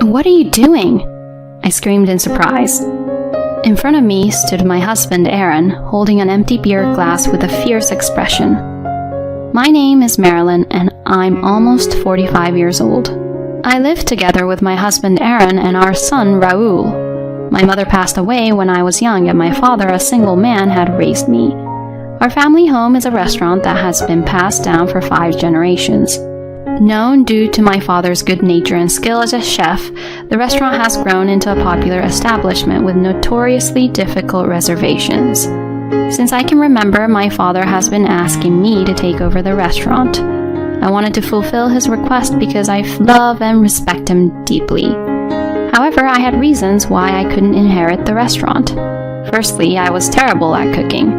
what are you doing?" I screamed in surprise. In front of me stood my husband, Aaron, holding an empty beer glass with a fierce expression. My name is Marilyn, and I'm almost 45 years old. I live together with my husband, Aaron, and our son, Raul. My mother passed away when I was young, and my father, a single man, had raised me. Our family home is a restaurant that has been passed down for 5 generations. Known due to my father's good nature and skill as a chef, the restaurant has grown into a popular establishment with notoriously difficult reservations. Since I can remember, my father has been asking me to take over the restaurant. I wanted to fulfill his request because I love and respect him deeply. However, I had reasons why I couldn't inherit the restaurant. Firstly, I was terrible at cooking.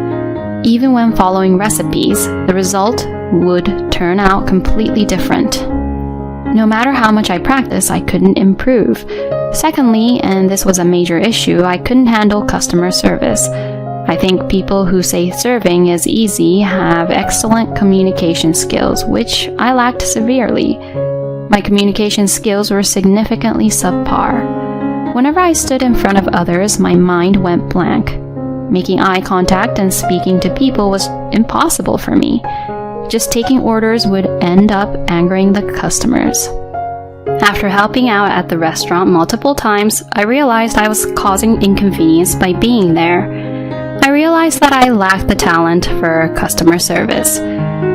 Even when following recipes, the result would turn out completely different. No matter how much I practiced, I couldn't improve. Secondly, and this was a major issue, I couldn't handle customer service. I think people who say serving is easy have excellent communication skills, which I lacked severely. My communication skills were significantly subpar. Whenever I stood in front of others, my mind went blank. Making eye contact and speaking to people was impossible for me. Just taking orders would end up angering the customers. After helping out at the restaurant multiple times, I realized I was causing inconvenience by being there. I realized that I lacked the talent for customer service.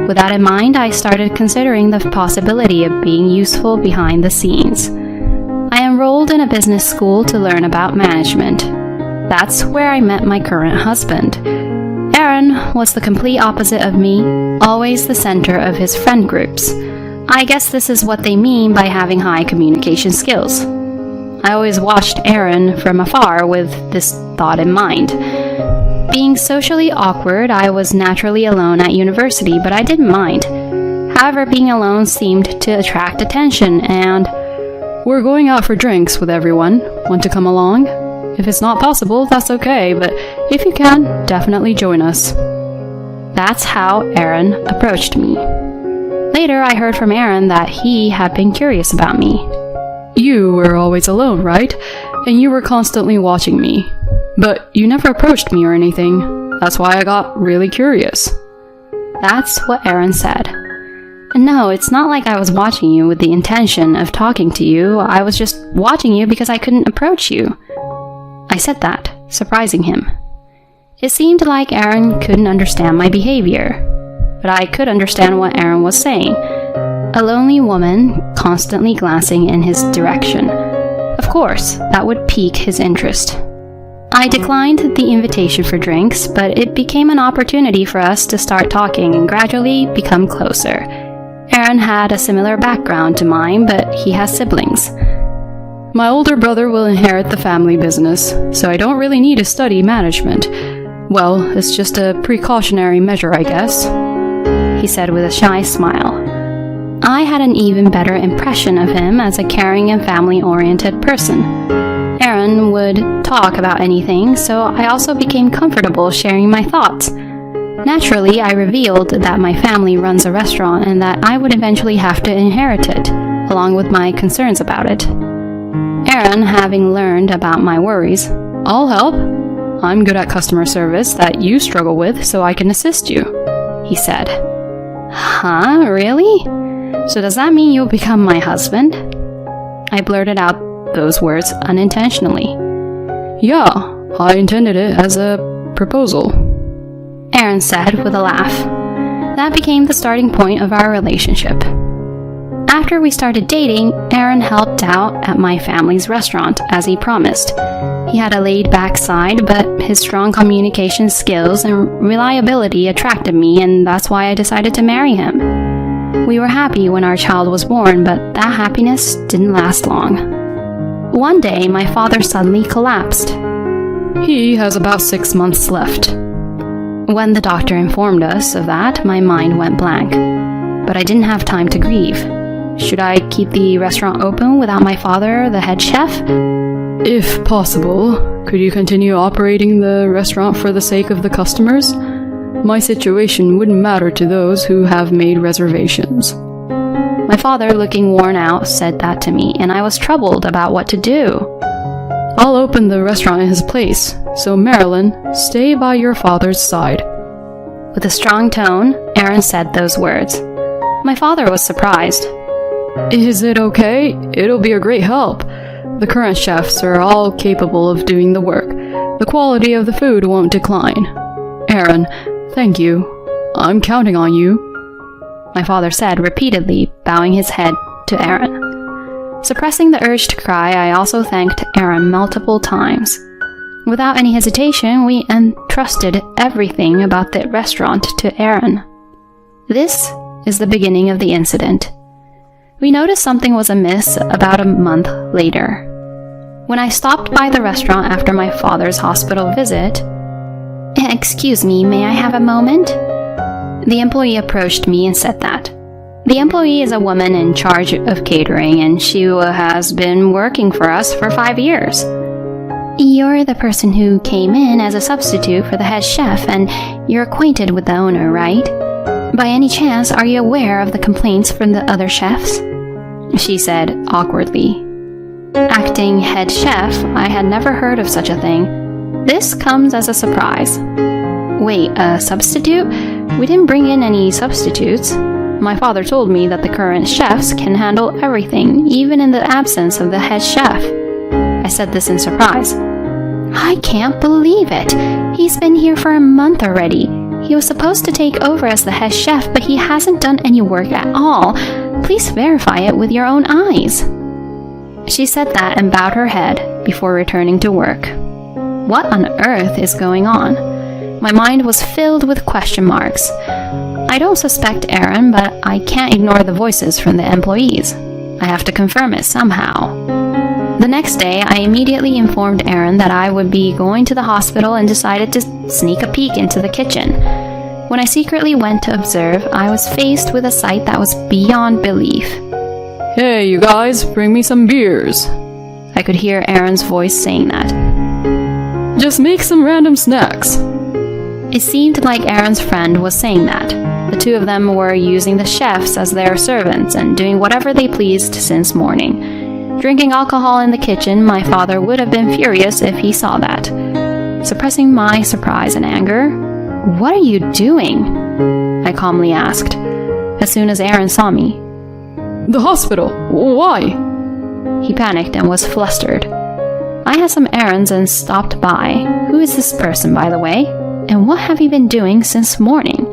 With that in mind, I started considering the possibility of being useful behind the scenes. I enrolled in a business school to learn about management. That's where I met my current husband. Aaron was the complete opposite of me, always the center of his friend groups. I guess this is what they mean by having high communication skills. I always watched Aaron from afar with this thought in mind. Being socially awkward, I was naturally alone at university, but I didn't mind. However, being alone seemed to attract attention, and "We're going out for drinks with everyone. Want to come along? If it's not possible, that's okay, but if you can, definitely join us." That's how Aaron approached me. Later, I heard from Aaron that he had been curious about me. "You were always alone, right? And you were constantly watching me. But you never approached me or anything. That's why I got really curious." That's what Aaron said. And no, it's not like I was watching you with the intention of talking to you. I was just watching you because I couldn't approach you. I said that, surprising him. It seemed like Aaron couldn't understand my behavior, but I could understand what Aaron was saying. A lonely woman constantly glancing in his direction. Of course, that would pique his interest. I declined the invitation for drinks, but it became an opportunity for us to start talking and gradually become closer. Aaron had a similar background to mine, but he has siblings. "My older brother will inherit the family business, so I don't really need to study management. Well, it's just a precautionary measure, I guess," he said with a shy smile. I had an even better impression of him as a caring and family-oriented person. Aaron would talk about anything, so I also became comfortable sharing my thoughts. Naturally, I revealed that my family runs a restaurant and that I would eventually have to inherit it, along with my concerns about it. Aaron, having learned about my worries, "I'll help. I'm good at customer service that you struggle with, so I can assist you," he said. "Huh? Really? So does that mean you'll become my husband?" I blurted out those words unintentionally. "Yeah, I intended it as a proposal," Aaron said with a laugh. That became the starting point of our relationship. After we started dating, Aaron helped out at my family's restaurant, as he promised. He had a laid-back side, but his strong communication skills and reliability attracted me, and that's why I decided to marry him. We were happy when our child was born, but that happiness didn't last long. One day, my father suddenly collapsed. "He has about 6 months left." When the doctor informed us of that, my mind went blank. But I didn't have time to grieve. Should I keep the restaurant open without my father, the head chef? "If possible, could you continue operating the restaurant for the sake of the customers? My situation wouldn't matter to those who have made reservations." My father, looking worn out, said that to me, and I was troubled about what to do. I'll open the restaurant in his place, so Marilyn, stay by your father's side. With a strong tone, Aaron said those words. My father was surprised. Is it okay? It'll be a great help. The current chefs are all capable of doing the work. The quality of the food won't decline. Aaron, thank you. I'm counting on you. My father said repeatedly, bowing his head to Aaron. Suppressing the urge to cry, I also thanked Aaron multiple times. Without any hesitation, we entrusted everything about the restaurant to Aaron. This is the beginning of the incident. We noticed something was amiss about a month later. When I stopped by the restaurant after my father's hospital visit, "Excuse me, may I have a moment?" The employee approached me and said that. The employee is a woman in charge of catering, and she has been working for us for 5 years. You're the person who came in as a substitute for the head chef, and you're acquainted with the owner, right? By any chance, are you aware of the complaints from the other chefs? She said awkwardly. Acting head chef, I had never heard of such a thing. This comes as a surprise. Wait, a substitute? We didn't bring in any substitutes. My father told me that the current chefs can handle everything, even in the absence of the head chef. I said this in surprise. I can't believe it. He's been here for a month already. He was supposed to take over as the head chef, but he hasn't done any work at all. Please verify it with your own eyes. She said that and bowed her head before returning to work. What on earth is going on? My mind was filled with question marks. I don't suspect Aaron, but I can't ignore the voices from the employees. I have to confirm it somehow. The next day, I immediately informed Aaron that I would be going to the hospital and decided to sneak a peek into the kitchen. When I secretly went to observe, I was faced with a sight that was beyond belief. Hey, you guys, bring me some beers. I could hear Aaron's voice saying that. Just make some random snacks. It seemed like Aaron's friend was saying that. The two of them were using the chefs as their servants and doing whatever they pleased since morning. Drinking alcohol in the kitchen, my father would have been furious if he saw that. Suppressing my surprise and anger, "What are you doing?" I calmly asked, as soon as Aaron saw me. The hospital. Why? He panicked and was flustered. I had some errands and stopped by. Who is this person, by the way? And what have you been doing since morning?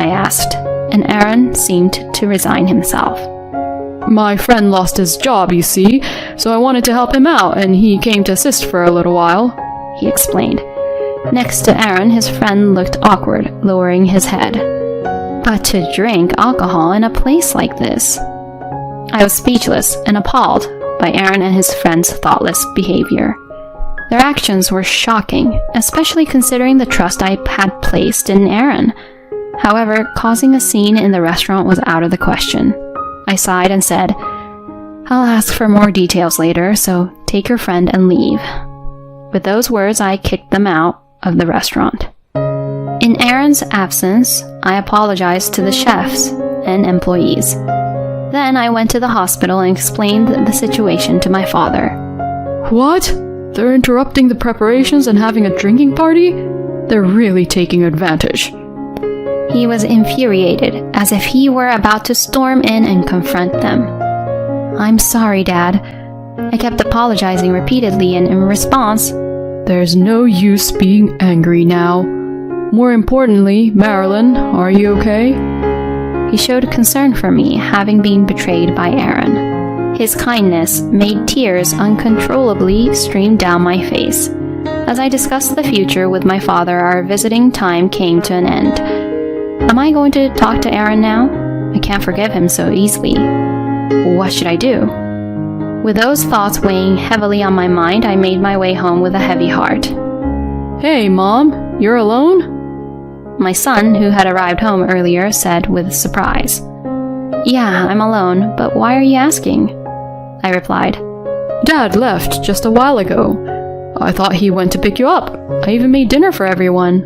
I asked, and Aaron seemed to resign himself. My friend lost his job, you see, so I wanted to help him out, and he came to assist for a little while, he explained. Next to Aaron, his friend looked awkward, lowering his head. But to drink alcohol in a place like this? I was speechless and appalled by Aaron and his friend's thoughtless behavior. Their actions were shocking, especially considering the trust I had placed in Aaron. However, causing a scene in the restaurant was out of the question. I sighed and said, "I'll ask for more details later, so take your friend and leave." With those words, I kicked them out of the restaurant. In Aaron's absence, I apologized to the chefs and employees. Then I went to the hospital and explained the situation to my father. What? They're interrupting the preparations and having a drinking party? They're really taking advantage. He was infuriated, as if he were about to storm in and confront them. "I'm sorry, Dad." I kept apologizing repeatedly, and in response, "There's no use being angry now. More importantly, Marilyn, are you okay?" He showed concern for me, having been betrayed by Aaron. His kindness made tears uncontrollably stream down my face. As I discussed the future with my father, our visiting time came to an end. Am I going to talk to Aaron now? I can't forgive him so easily. What should I do? With those thoughts weighing heavily on my mind, I made my way home with a heavy heart. Hey, Mom, you're alone? My son, who had arrived home earlier, said with surprise. "Yeah, I'm alone, but why are you asking?" I replied. Dad left just a while ago. I thought he went to pick you up. I even made dinner for everyone.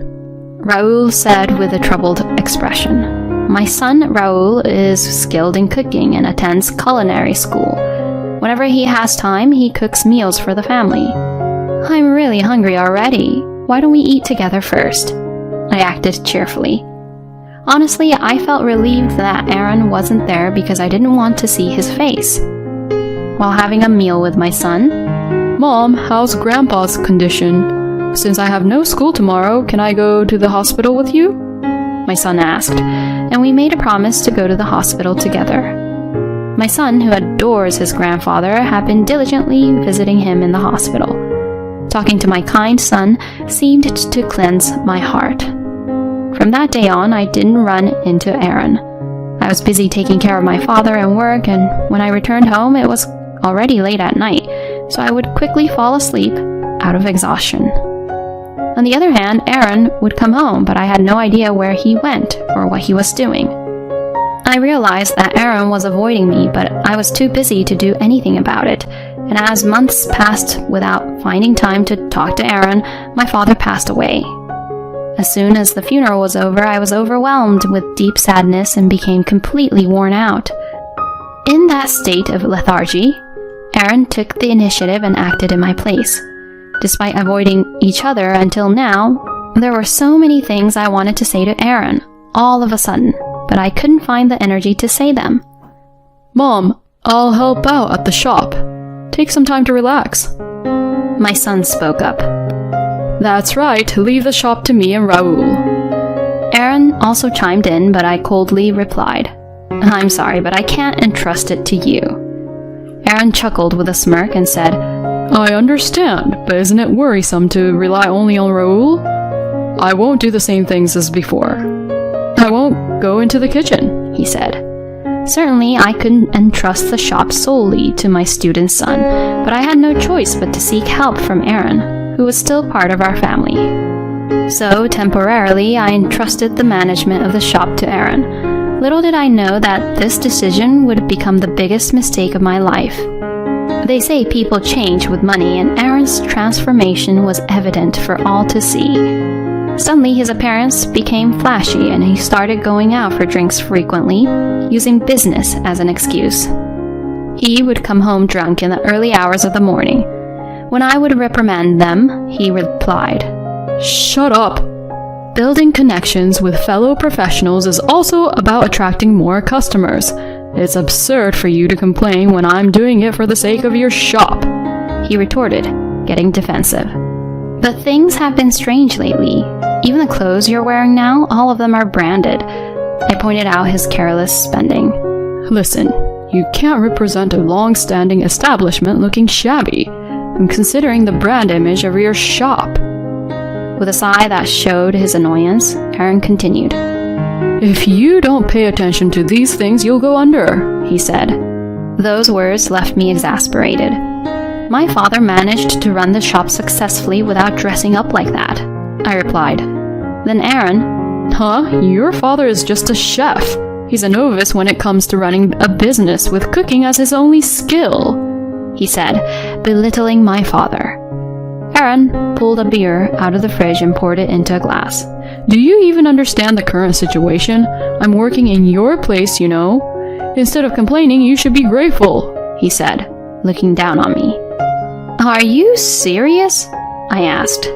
Raoul said with a troubled expression. my son Raul is skilled in cooking and attends culinary school. Whenever he has time, he cooks meals for the family. I'm really hungry already. Why don't we eat together first? I acted cheerfully. Honestly, I felt relieved that Aaron wasn't there because I didn't want to see his face. While having a meal with my son, Mom, how's Grandpa's condition? Since I have no school tomorrow, can I go to the hospital with you? My son asked, and we made a promise to go to the hospital together. My son, who adores his grandfather, had been diligently visiting him in the hospital. Talking to my kind son seemed to cleanse my heart. From that day on, I didn't run into Aaron. I was busy taking care of my father and work, and when I returned home, it was already late at night, so I would quickly fall asleep out of exhaustion. On the other hand, Aaron would come home, but I had no idea where he went or what he was doing. I realized that Aaron was avoiding me, but I was too busy to do anything about it, and as months passed without finding time to talk to Aaron, my father passed away. As soon as the funeral was over, I was overwhelmed with deep sadness and became completely worn out. In that state of lethargy, Aaron took the initiative and acted in my place. Despite avoiding each other until now, there were so many things I wanted to say to Aaron, all of a sudden, but I couldn't find the energy to say them. Mom, I'll help out at the shop. Take some time to relax. My son spoke up. That's right, leave the shop to me and Raul. Aaron also chimed in, but I coldly replied, I'm sorry, but I can't entrust it to you. Aaron chuckled with a smirk and said, I understand, but isn't it worrisome to rely only on Raul? I won't do the same things as before. I won't go into the kitchen, he said. Certainly, I couldn't entrust the shop solely to my student son, but I had no choice but to seek help from Aaron, who was still part of our family. So, temporarily, I entrusted the management of the shop to Aaron. Little did I know that this decision would become the biggest mistake of my life. They say people change with money, and Aaron's transformation was evident for all to see. Suddenly, his appearance became flashy, and he started going out for drinks frequently, using business as an excuse. He would come home drunk in the early hours of the morning. When I would reprimand them, he replied, Shut up! Building connections with fellow professionals is also about attracting more customers. It's absurd for you to complain when I'm doing it for the sake of your shop, he retorted, getting defensive. But things have been strange lately. Even the clothes you're wearing now, all of them are branded. I pointed out his careless spending. Listen, you can't represent a long-standing establishment looking shabby. I'm considering the brand image of your shop. With a sigh that showed his annoyance, Aaron continued. If you don't pay attention to these things, you'll go under, he said. Those words left me exasperated. My father managed to run the shop successfully without dressing up like that, I replied. Then Aaron, Huh? Your father is just a chef. He's a novice when it comes to running a business with cooking as his only skill, he said, belittling my father. Aaron pulled a beer out of the fridge and poured it into a glass. Do you even understand the current situation? I'm working in your place, you know. Instead of complaining, you should be grateful, he said, looking down on me. Are you serious? I asked.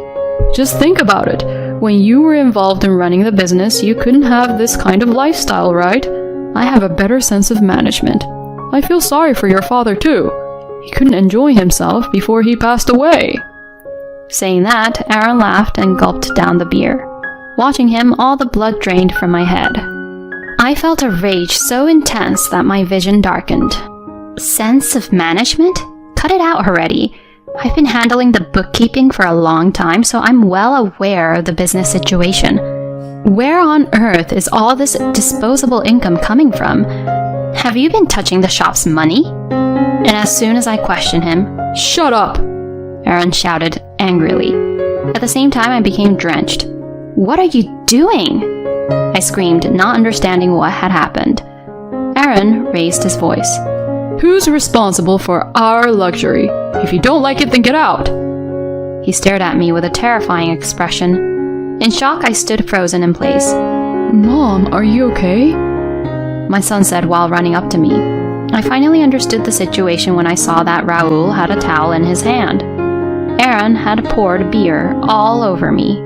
Just think about it. When you were involved in running the business, you couldn't have this kind of lifestyle, right? I have a better sense of management. I feel sorry for your father, too. He couldn't enjoy himself before he passed away. Saying that, Aaron laughed and gulped down the beer. Watching him, all the blood drained from my head. I felt a rage so intense that my vision darkened. Sense of management? Cut it out already. I've been handling the bookkeeping for a long time, so I'm well aware of the business situation. Where on earth is all this disposable income coming from? Have you been touching the shop's money? And as soon as I questioned him, Shut up! Aaron shouted angrily. At the same time, I became drenched. What are you doing? I screamed, not understanding what had happened. Aaron raised his voice. Who's responsible for our luxury? If you don't like it, then get out! He stared at me with a terrifying expression. In shock, I stood frozen in place. Mom, are you okay? My son said while running up to me. I finally understood the situation when I saw that Raoul had a towel in his hand. Aaron had poured beer all over me.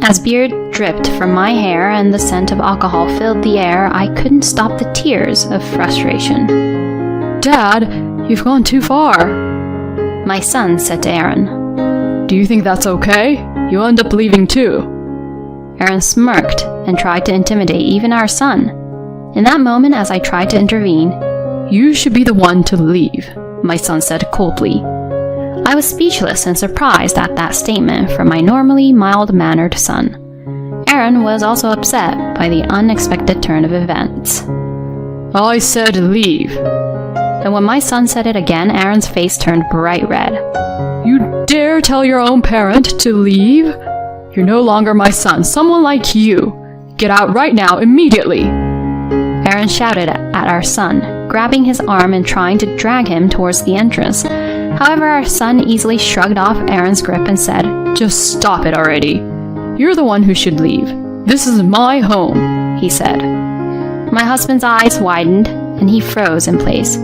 As beer dripped from my hair and the scent of alcohol filled the air, I couldn't stop the tears of frustration. Dad, you've gone too far. My son said to Aaron. Do you think that's okay? You'll end up leaving too. Aaron smirked and tried to intimidate even our son. In that moment, as I tried to intervene, You should be the one to leave, my son said coldly. I was speechless and surprised at that statement from my normally mild-mannered son. Aaron was also upset by the unexpected turn of events. I said leave. And when my son said it again, Aaron's face turned bright red. You dare tell your own parent to leave? You're no longer my son, someone like you. Get out right now, immediately. Aaron shouted at our son, grabbing his arm and trying to drag him towards the entrance. However, our son easily shrugged off Aaron's grip and said, Just stop it already. You're the one who should leave. This is my home, he said. My husband's eyes widened and he froze in place.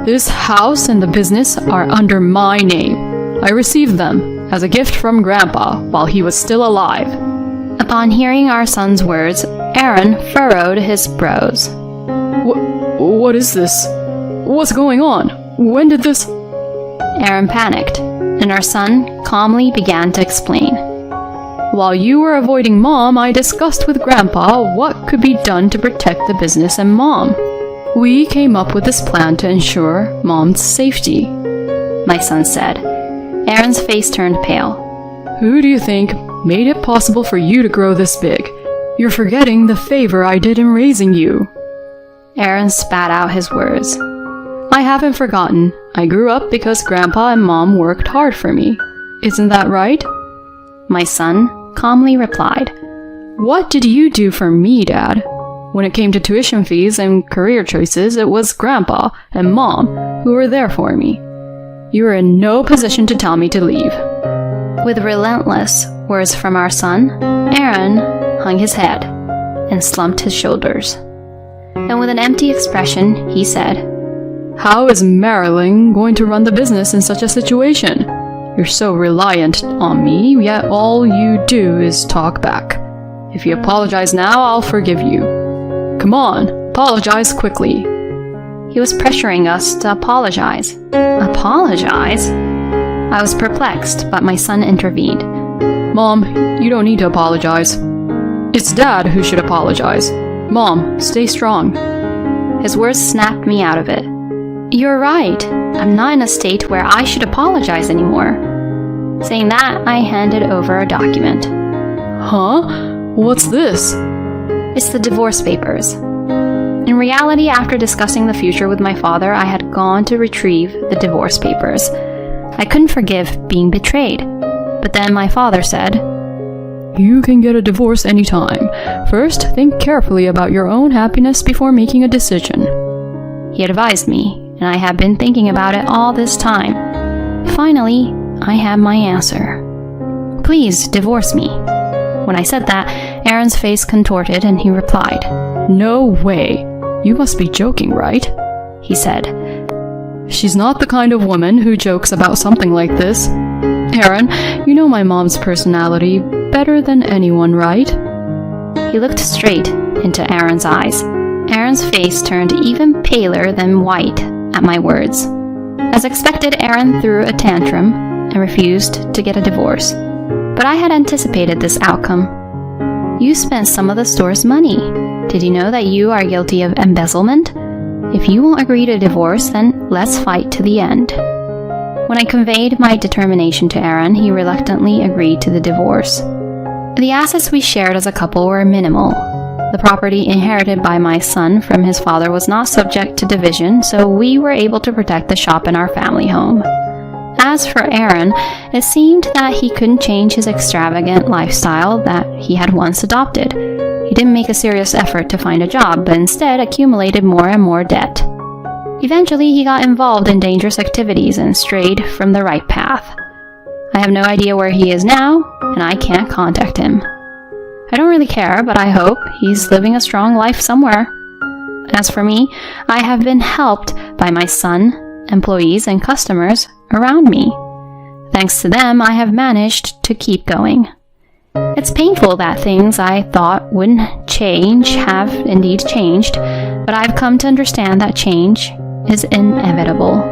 This house and the business are under my name. I received them as a gift from Grandpa while he was still alive. Upon hearing our son's words, Aaron furrowed his brows. What is this? What's going on? When did this... Aaron panicked, and our son calmly began to explain. While you were avoiding Mom, I discussed with Grandpa what could be done to protect the business and Mom. We came up with this plan to ensure Mom's safety, my son said. Aaron's face turned pale. Who do you think made it possible for you to grow this big? You're forgetting the favor I did in raising you. Aaron spat out his words. I haven't forgotten. I grew up because Grandpa and Mom worked hard for me. Isn't that right? My son calmly replied. What did you do for me, Dad? When it came to tuition fees and career choices, it was Grandpa and Mom who were there for me. You were in no position to tell me to leave. With relentless words from our son, Aaron hung his head and slumped his shoulders. And with an empty expression, he said, How is Marilyn going to run the business in such a situation? You're so reliant on me, yet all you do is talk back. If you apologize now, I'll forgive you. Come on, apologize quickly. He was pressuring us to apologize. Apologize? I was perplexed, but my son intervened. Mom, you don't need to apologize. It's Dad who should apologize. Mom, stay strong. His words snapped me out of it. You're right. I'm not in a state where I should apologize anymore. Saying that, I handed over a document. Huh? What's this? It's the divorce papers. In reality, after discussing the future with my father, I had gone to retrieve the divorce papers. I couldn't forgive being betrayed. But then my father said, You can get a divorce anytime. First, think carefully about your own happiness before making a decision. He advised me, and I had been thinking about it all this time. Finally, I had my answer. Please divorce me. When I said that, Aaron's face contorted and he replied, No way. You must be joking, right? He said. She's not the kind of woman who jokes about something like this. Aaron, you know my mom's personality better than anyone, right? He looked straight into Aaron's eyes. Aaron's face turned even paler than white at my words. As expected, Aaron threw a tantrum and refused to get a divorce. But I had anticipated this outcome. You spent some of the store's money. Did you know that you are guilty of embezzlement? If you won't agree to divorce, then let's fight to the end. When I conveyed my determination to Aaron, he reluctantly agreed to the divorce. The assets we shared as a couple were minimal. The property inherited by my son from his father was not subject to division, so we were able to protect the shop in our family home. As for Aaron, it seemed that he couldn't change his extravagant lifestyle that he had once adopted. He didn't make a serious effort to find a job, but instead accumulated more and more debt. Eventually, he got involved in dangerous activities and strayed from the right path. I have no idea where he is now, and I can't contact him. I don't really care, but I hope he's living a strong life somewhere. As for me, I have been helped by my son, employees, and customers around me. Thanks to them, I have managed to keep going. It's painful that things I thought wouldn't change have indeed changed, but I've come to understand that change is inevitable.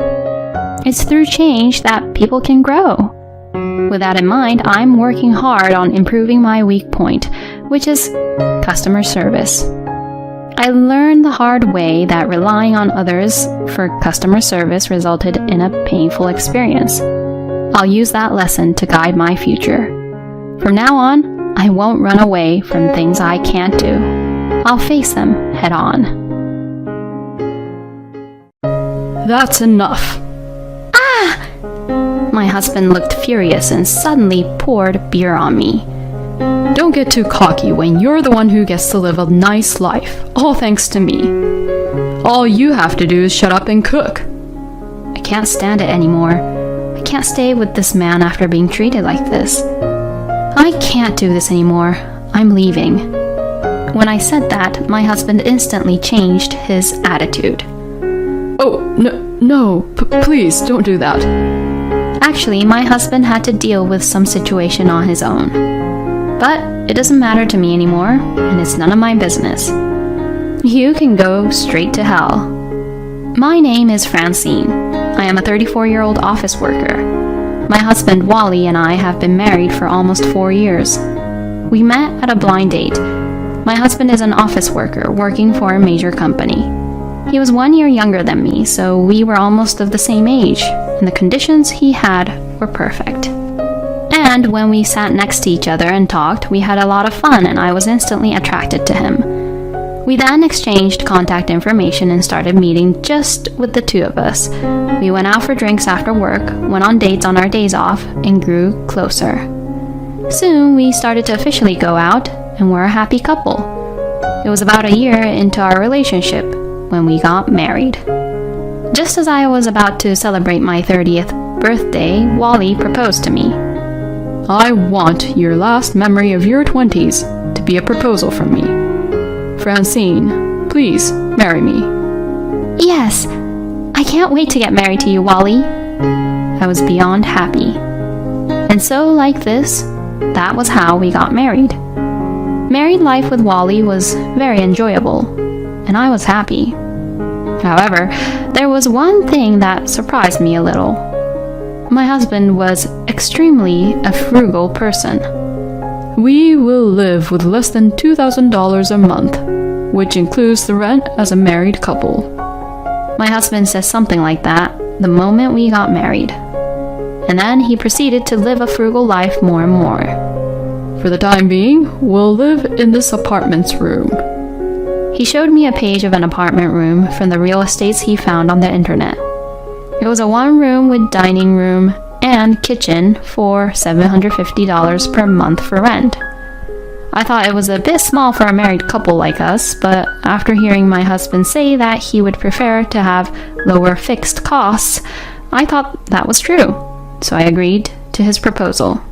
It's through change that people can grow. With that in mind, I'm working hard on improving my weak point, which is customer service. I learned the hard way that relying on others for customer service resulted in a painful experience. I'll use that lesson to guide my future. From now on, I won't run away from things I can't do. I'll face them head on. That's enough. My husband looked furious and suddenly poured beer on me. Don't get too cocky when you're the one who gets to live a nice life, all thanks to me. All you have to do is shut up and cook. I can't stand it anymore. I can't stay with this man after being treated like this. I can't do this anymore. I'm leaving. When I said that, my husband instantly changed his attitude. Oh, no, please don't do that. Actually, my husband had to deal with some situation on his own. But it doesn't matter to me anymore, and it's none of my business. You can go straight to hell. My name is Francine. I am a 34-year-old office worker. My husband Wally and I have been married for almost 4 years. We met at a blind date. My husband is an office worker working for a major company. He was 1 year younger than me, so we were almost of the same age, and the conditions he had were perfect. And when we sat next to each other and talked, we had a lot of fun, and I was instantly attracted to him. We then exchanged contact information and started meeting just with the two of us. We went out for drinks after work, went on dates on our days off, and grew closer. Soon, we started to officially go out, and we're a happy couple. It was about a year into our relationship when we got married. Just as I was about to celebrate my 30th birthday, Wally proposed to me. I want your last memory of your 20s to be a proposal from me. Francine, please marry me. Yes, I can't wait to get married to you, Wally. I was beyond happy. And so, like this, that was how we got married. Married life with Wally was very enjoyable, and I was happy. However, there was one thing that surprised me a little. My husband was extremely a frugal person. We will live with less than $2,000 a month, which includes the rent as a married couple. My husband said something like that the moment we got married. And then he proceeded to live a frugal life more and more. For the time being, we'll live in this apartment's room. He showed me a page of an apartment room from the real estates he found on the internet. It was a one-room with dining room and kitchen for $750 per month for rent. I thought it was a bit small for a married couple like us, but after hearing my husband say that he would prefer to have lower fixed costs, I thought that was true, so I agreed to his proposal.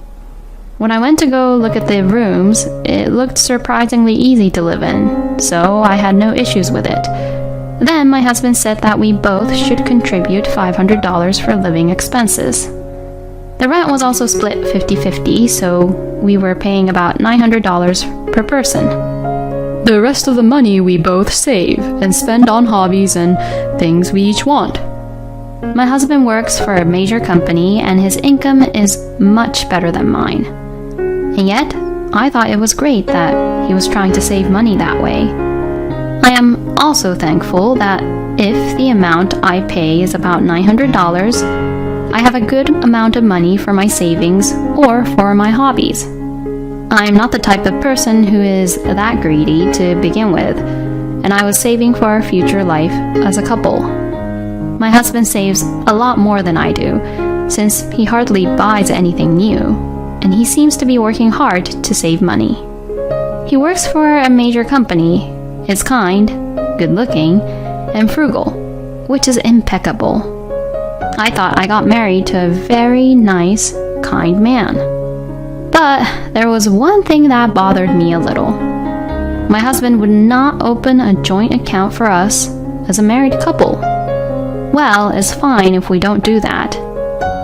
When I went to go look at the rooms, it looked surprisingly easy to live in, so I had no issues with it. Then my husband said that we both should contribute $500 for living expenses. The rent was also split 50-50, so we were paying about $900 per person. The rest of the money we both save and spend on hobbies and things we each want. My husband works for a major company and his income is much better than mine. And yet, I thought it was great that he was trying to save money that way. I am also thankful that if the amount I pay is about $900, I have a good amount of money for my savings or for my hobbies. I'm not the type of person who is that greedy to begin with, and I was saving for our future life as a couple. My husband saves a lot more than I do, since he hardly buys anything new, and he seems to be working hard to save money. He works for a major company, is kind, good-looking, and frugal, which is impeccable. I thought I got married to a very nice, kind man. But there was one thing that bothered me a little. My husband would not open a joint account for us as a married couple. Well, it's fine if we don't do that.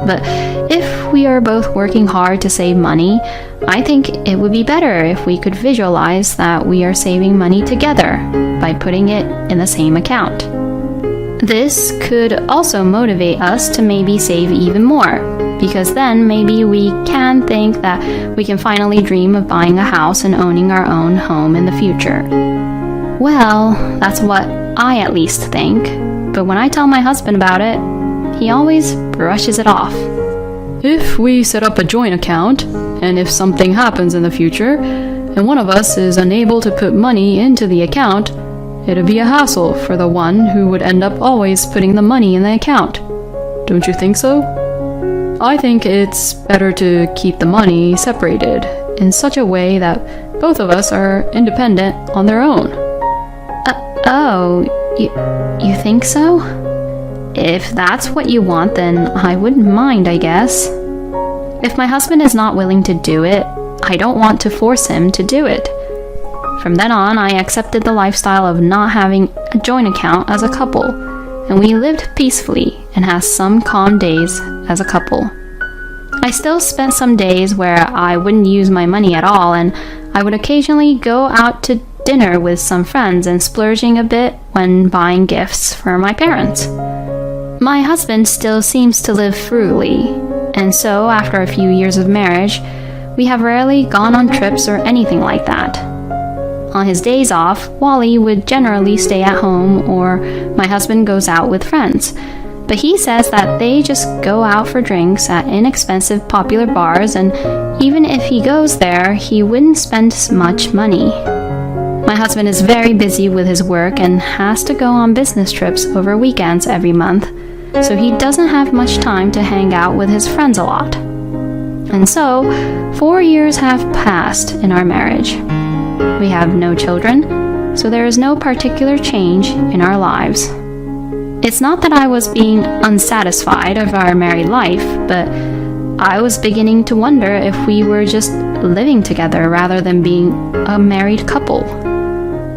But if we are both working hard to save money, I think it would be better if we could visualize that we are saving money together by putting it in the same account. This could also motivate us to maybe save even more, because then maybe we can think that we can finally dream of buying a house and owning our own home in the future. Well, that's what I at least think, but when I tell my husband about it, he always brushes it off. If we set up a joint account, and if something happens in the future, and one of us is unable to put money into the account, it'd be a hassle for the one who would end up always putting the money in the account. Don't you think so? I think it's better to keep the money separated in such a way that both of us are independent on their own. You think so? If that's what you want, then I wouldn't mind, I guess. If my husband is not willing to do it, I don't want to force him to do it. From then on, I accepted the lifestyle of not having a joint account as a couple, and we lived peacefully and had some calm days as a couple. I still spent some days where I wouldn't use my money at all, and I would occasionally go out to dinner with some friends and splurging a bit when buying gifts for my parents. My husband still seems to live frugally, and so after a few years of marriage, we have rarely gone on trips or anything like that. On his days off, Wally would generally stay at home or my husband goes out with friends, but he says that they just go out for drinks at inexpensive popular bars, and even if he goes there, he wouldn't spend much money. My husband is very busy with his work and has to go on business trips over weekends every month, so he doesn't have much time to hang out with his friends a lot. And so, 4 years have passed in our marriage. We have no children, so there is no particular change in our lives. It's not that I was being unsatisfied of our married life, but I was beginning to wonder if we were just living together rather than being a married couple.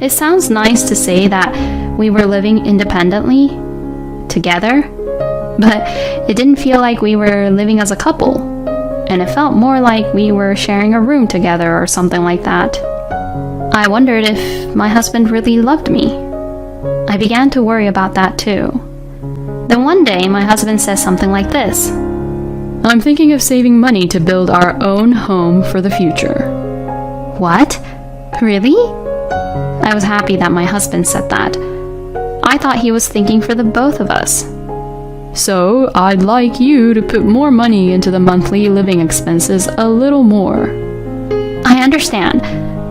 It sounds nice to say that we were living independently, together, but it didn't feel like we were living as a couple, and it felt more like we were sharing a room together or something like that. I wondered if my husband really loved me. I began to worry about that too. Then one day my husband says something like this: I'm thinking of saving money to build our own home for the future. What? Really? I was happy that my husband said that. I thought he was thinking for the both of us. So, I'd like you to put more money into the monthly living expenses a little more. I understand.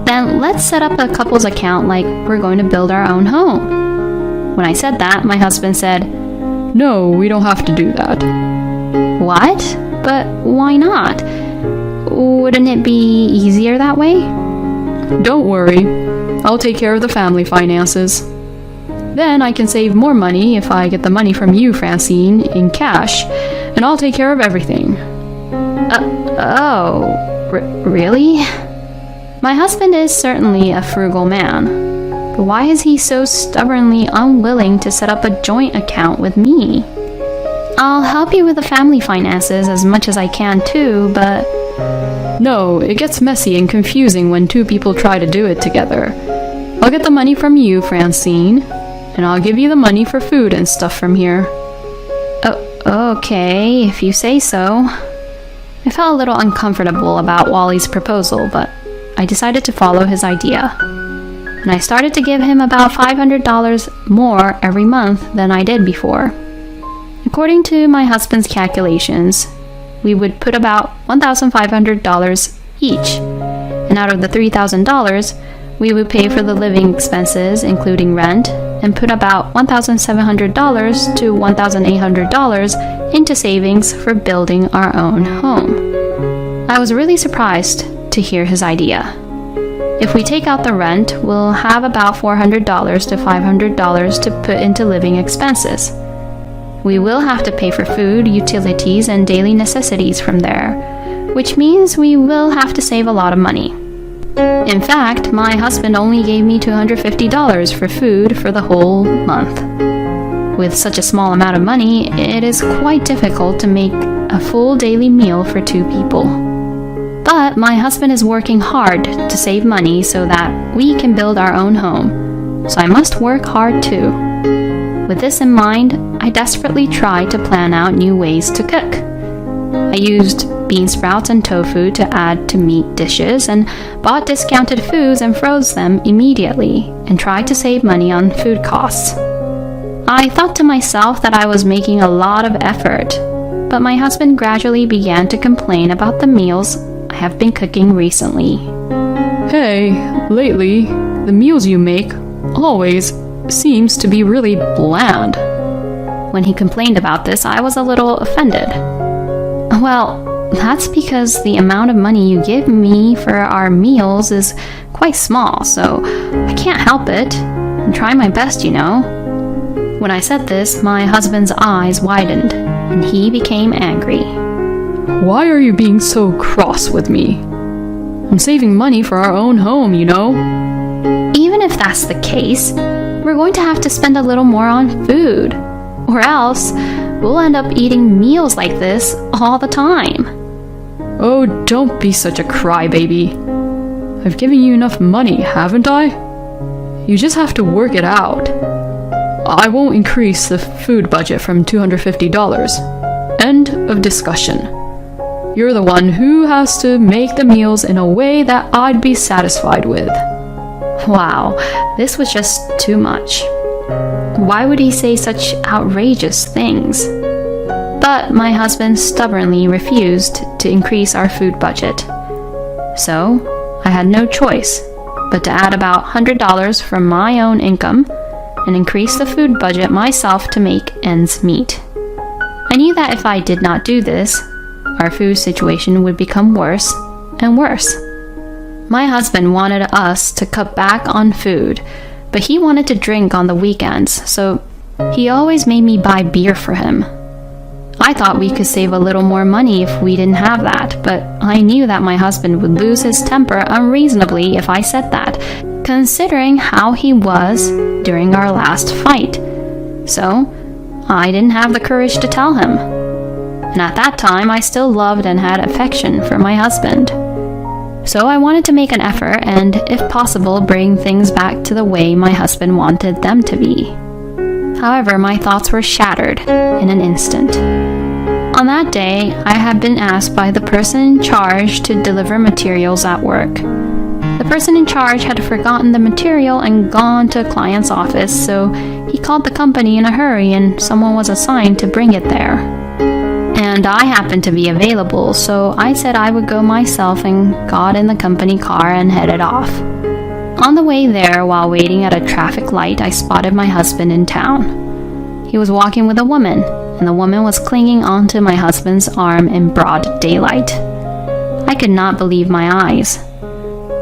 Then let's set up a couple's account like we're going to build our own home. When I said that, my husband said, No, we don't have to do that. What? But why not? Wouldn't it be easier that way? Don't worry. I'll take care of the family finances. Then I can save more money if I get the money from you, Francine, in cash, and I'll take care of everything. Really? My husband is certainly a frugal man, but why is he so stubbornly unwilling to set up a joint account with me? I'll help you with the family finances as much as I can too, but... No, it gets messy and confusing when two people try to do it together. I'll get the money from you, Francine, and I'll give you the money for food and stuff from here. Okay, if you say so. I felt a little uncomfortable about Wally's proposal, but I decided to follow his idea. And I started to give him about $500 more every month than I did before. According to my husband's calculations, we would put about $1,500 each, and out of the $3,000, we would pay for the living expenses, including rent, and put about $1,700 to $1,800 into savings for building our own home. I was really surprised to hear his idea. If we take out the rent, we'll have about $400 to $500 to put into living expenses. We will have to pay for food, utilities, and daily necessities from there, which means we will have to save a lot of money. In fact, my husband only gave me $250 for food for the whole month. With such a small amount of money, it is quite difficult to make a full daily meal for 2 people. But my husband is working hard to save money so that we can build our own home, so I must work hard too. With this in mind, I desperately tried to plan out new ways to cook. I used bean sprouts and tofu to add to meat dishes and bought discounted foods and froze them immediately and tried to save money on food costs. I thought to myself that I was making a lot of effort, but my husband gradually began to complain about the meals I have been cooking recently. Hey, lately, the meals you make always seems to be really bland. When he complained about this, I was a little offended. Well, that's because the amount of money you give me for our meals is quite small, so I can't help it. I'm trying my best, you know. When I said this, my husband's eyes widened, and he became angry. Why are you being so cross with me? I'm saving money for our own home, you know. Even if that's the case, we're going to have to spend a little more on food, or else we'll end up eating meals like this all the time. Oh, don't be such a crybaby. I've given you enough money, haven't I? You just have to work it out. I won't increase the food budget from $250. End of discussion. You're the one who has to make the meals in a way that I'd be satisfied with. Wow, this was just too much. Why would he say such outrageous things? But my husband stubbornly refused to increase our food budget. So I had no choice but to add about $100 from my own income and increase the food budget myself to make ends meet. I knew that if I did not do this, our food situation would become worse and worse. My husband wanted us to cut back on food, but he wanted to drink on the weekends, so he always made me buy beer for him. I thought we could save a little more money if we didn't have that, but I knew that my husband would lose his temper unreasonably if I said that, considering how he was during our last fight. So I didn't have the courage to tell him. And at that time, I still loved and had affection for my husband. So I wanted to make an effort and, if possible, bring things back to the way my husband wanted them to be. However, my thoughts were shattered in an instant. On that day, I had been asked by the person in charge to deliver materials at work. The person in charge had forgotten the material and gone to a client's office, so he called the company in a hurry and someone was assigned to bring it there. And I happened to be available, so I said I would go myself and got in the company car and headed off. On the way there, while waiting at a traffic light, I spotted my husband in town. He was walking with a woman, and the woman was clinging onto my husband's arm in broad daylight. I could not believe my eyes.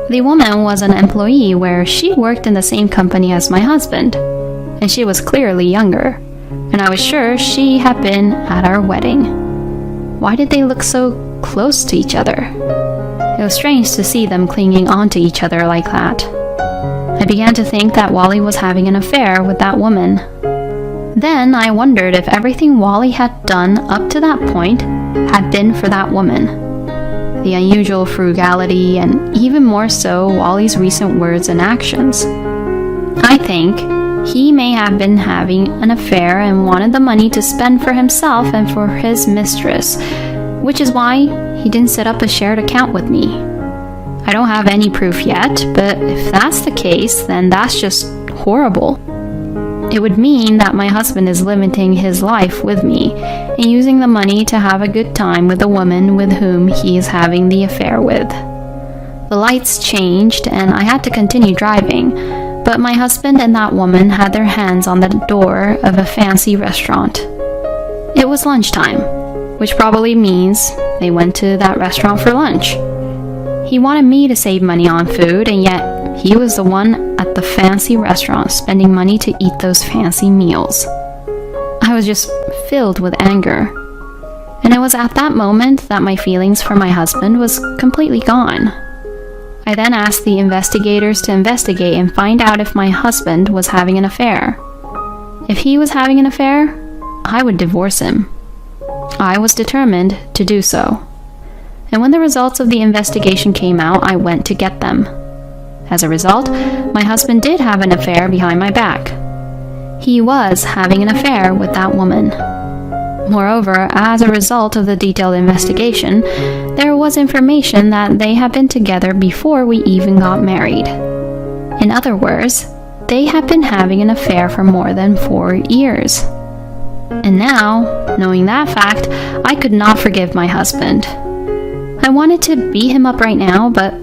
The woman was an employee where she worked in the same company as my husband, and she was clearly younger, and I was sure she had been at our wedding. Why did they look so close to each other? It was strange to see them clinging onto each other like that. I began to think that Wally was having an affair with that woman. Then I wondered if everything Wally had done up to that point had been for that woman. The unusual frugality, and even more so, Wally's recent words and actions. I think he may have been having an affair and wanted the money to spend for himself and for his mistress, which is why he didn't set up a shared account with me. I don't have any proof yet, but if that's the case, then that's just horrible. It would mean that my husband is limiting his life with me and using the money to have a good time with the woman with whom he is having the affair with. The lights changed and I had to continue driving, but my husband and that woman had their hands on the door of a fancy restaurant. It was lunchtime, which probably means they went to that restaurant for lunch. He wanted me to save money on food, and yet he was the one at the fancy restaurant spending money to eat those fancy meals. I was just filled with anger. And it was at that moment that my feelings for my husband was completely gone. I then asked the investigators to investigate and find out if my husband was having an affair. If he was having an affair, I would divorce him. I was determined to do so. And when the results of the investigation came out, I went to get them. As a result, my husband did have an affair behind my back. He was having an affair with that woman. Moreover, as a result of the detailed investigation, there was information that they had been together before we even got married. In other words, they had been having an affair for more than 4 years. And now, knowing that fact, I could not forgive my husband. I wanted to beat him up right now, but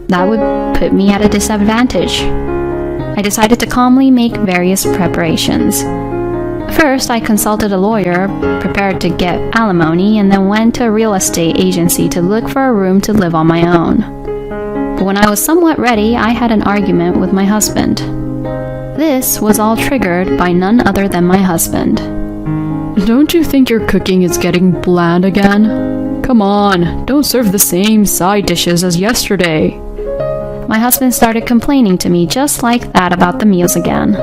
that would put me at a disadvantage. I decided to calmly make various preparations. First, I consulted a lawyer, prepared to get alimony, and then went to a real estate agency to look for a room to live on my own. But when I was somewhat ready, I had an argument with my husband. This was all triggered by none other than my husband. Don't you think your cooking is getting bland again? Come on, don't serve the same side dishes as yesterday. My husband started complaining to me just like that about the meals again.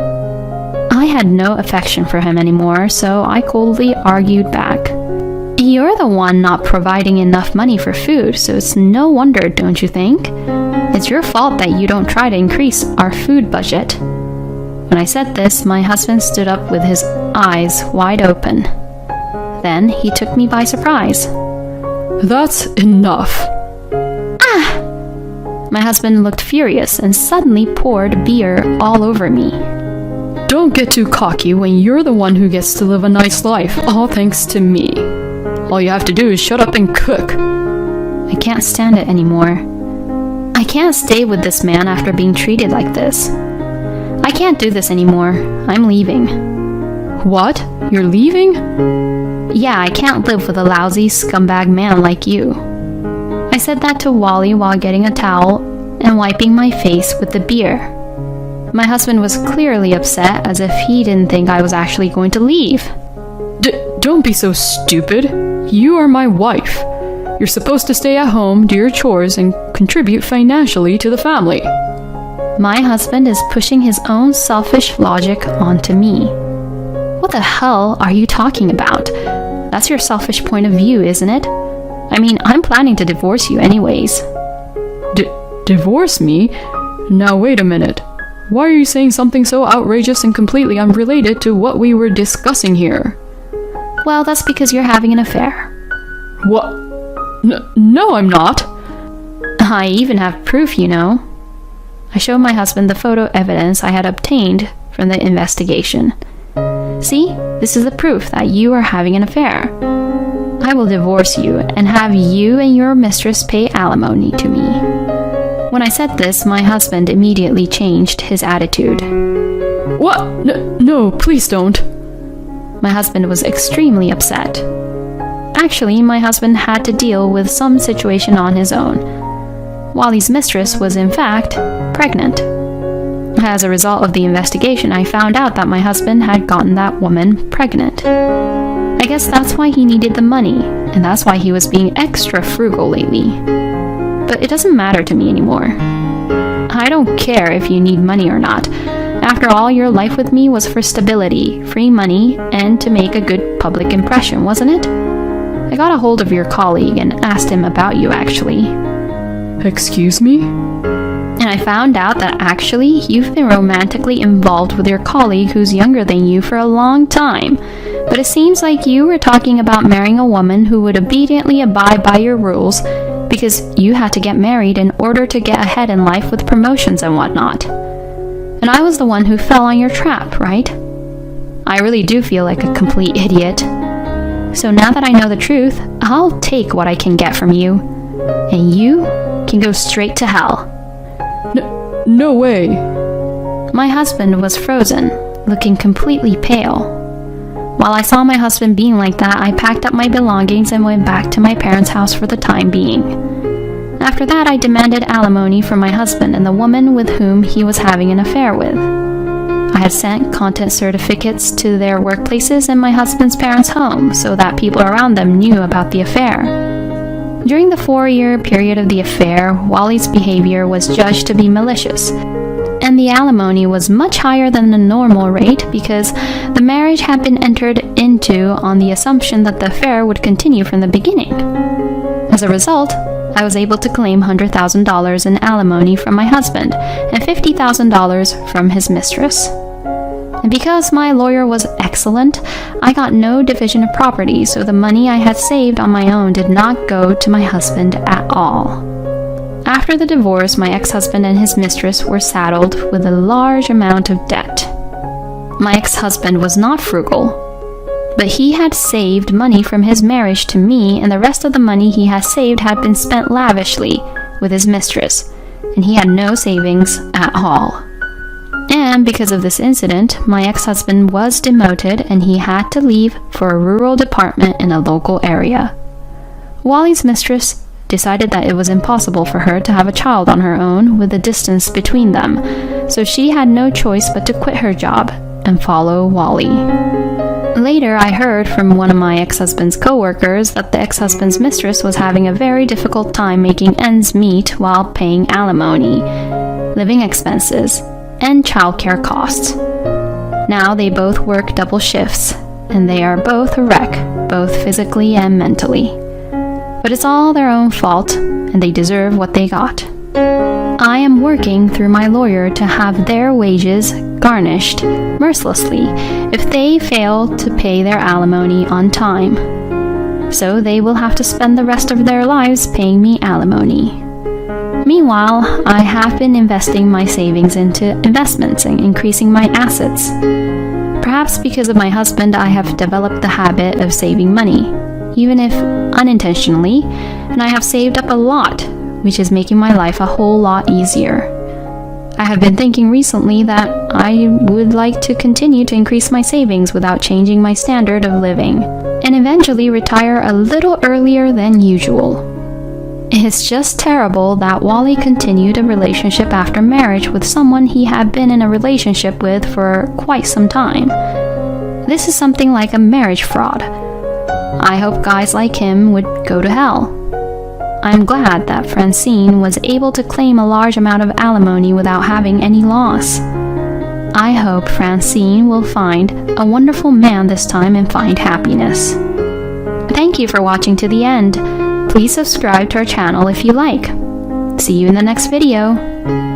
I had no affection for him anymore, so I coldly argued back. You're the one not providing enough money for food, so it's no wonder, don't you think? It's your fault that you don't try to increase our food budget. When I said this, my husband stood up with his eyes wide open. Then he took me by surprise. That's enough. My husband looked furious and suddenly poured beer all over me. Don't get too cocky when you're the one who gets to live a nice life, all thanks to me. All you have to do is shut up and cook. I can't stand it anymore. I can't stay with this man after being treated like this. I can't do this anymore. I'm leaving. What? You're leaving? Yeah, I can't live with a lousy scumbag man like you. I said that to Wally while getting a towel and wiping my face with the beer. My husband was clearly upset, as if he didn't think I was actually going to leave. Don't be so stupid. You are my wife. You're supposed to stay at home, do your chores, and contribute financially to the family. My husband is pushing his own selfish logic onto me. What the hell are you talking about? That's your selfish point of view, isn't it? I mean, I'm planning to divorce you anyways. Divorce me? Now wait a minute. Why are you saying something so outrageous and completely unrelated to what we were discussing here? Well, that's because you're having an affair. What? No, I'm not. I even have proof, you know. I showed my husband the photo evidence I had obtained from the investigation. See, this is the proof that you are having an affair. I will divorce you and have you and your mistress pay alimony to me. When I said this, my husband immediately changed his attitude. What? No, please don't. My husband was extremely upset. Actually, my husband had to deal with some situation on his own. Wally's mistress was, in fact, pregnant. As a result of the investigation, I found out that my husband had gotten that woman pregnant. I guess that's why he needed the money, and that's why he was being extra frugal lately. But it doesn't matter to me anymore. I don't care if you need money or not. After all, your life with me was for stability, free money, and to make a good public impression, wasn't it? I got a hold of your colleague and asked him about you, actually. Excuse me? And I found out that actually you've been romantically involved with your colleague who's younger than you for a long time. But it seems like you were talking about marrying a woman who would obediently abide by your rules because you had to get married in order to get ahead in life with promotions and whatnot. And I was the one who fell on your trap, right? I really do feel like a complete idiot. So now that I know the truth, I'll take what I can get from you. And you can go straight to hell. No way. My husband was frozen, looking completely pale. While I saw my husband being like that, I packed up my belongings and went back to my parents' house for the time being. After that, I demanded alimony from my husband and the woman with whom he was having an affair with. I had sent content certificates to their workplaces and my husband's parents' home so that people around them knew about the affair. During the 4-year period of the affair, Wally's behavior was judged to be malicious, and the alimony was much higher than the normal rate because the marriage had been entered into on the assumption that the affair would continue from the beginning. As a result, I was able to claim $100,000 in alimony from my husband and $50,000 from his mistress. And because my lawyer was excellent, I got no division of property, so the money I had saved on my own did not go to my husband at all. After the divorce, my ex-husband and his mistress were saddled with a large amount of debt. My ex-husband was not frugal, but he had saved money from his marriage to me, and the rest of the money he had saved had been spent lavishly with his mistress, and he had no savings at all. And because of this incident, my ex-husband was demoted and he had to leave for a rural department in a local area. Wally's mistress decided that it was impossible for her to have a child on her own with the distance between them, so she had no choice but to quit her job and follow Wally. Later, I heard from one of my ex-husband's co-workers that the ex-husband's mistress was having a very difficult time making ends meet while paying alimony, living expenses, and childcare costs. Now they both work double shifts, and they are both a wreck, both physically and mentally. But it's all their own fault, and they deserve what they got. I am working through my lawyer to have their wages garnished mercilessly if they fail to pay their alimony on time. So they will have to spend the rest of their lives paying me alimony. Meanwhile, I have been investing my savings into investments and increasing my assets. Perhaps because of my husband, I have developed the habit of saving money, even if unintentionally, and I have saved up a lot, which is making my life a whole lot easier. I have been thinking recently that I would like to continue to increase my savings without changing my standard of living, and eventually retire a little earlier than usual. It's just terrible that Wally continued a relationship after marriage with someone he had been in a relationship with for quite some time. This is something like a marriage fraud. I hope guys like him would go to hell. I'm glad that Francine was able to claim a large amount of alimony without having any loss. I hope Francine will find a wonderful man this time and find happiness. Thank you for watching to the end. Please subscribe to our channel if you like. See you in the next video.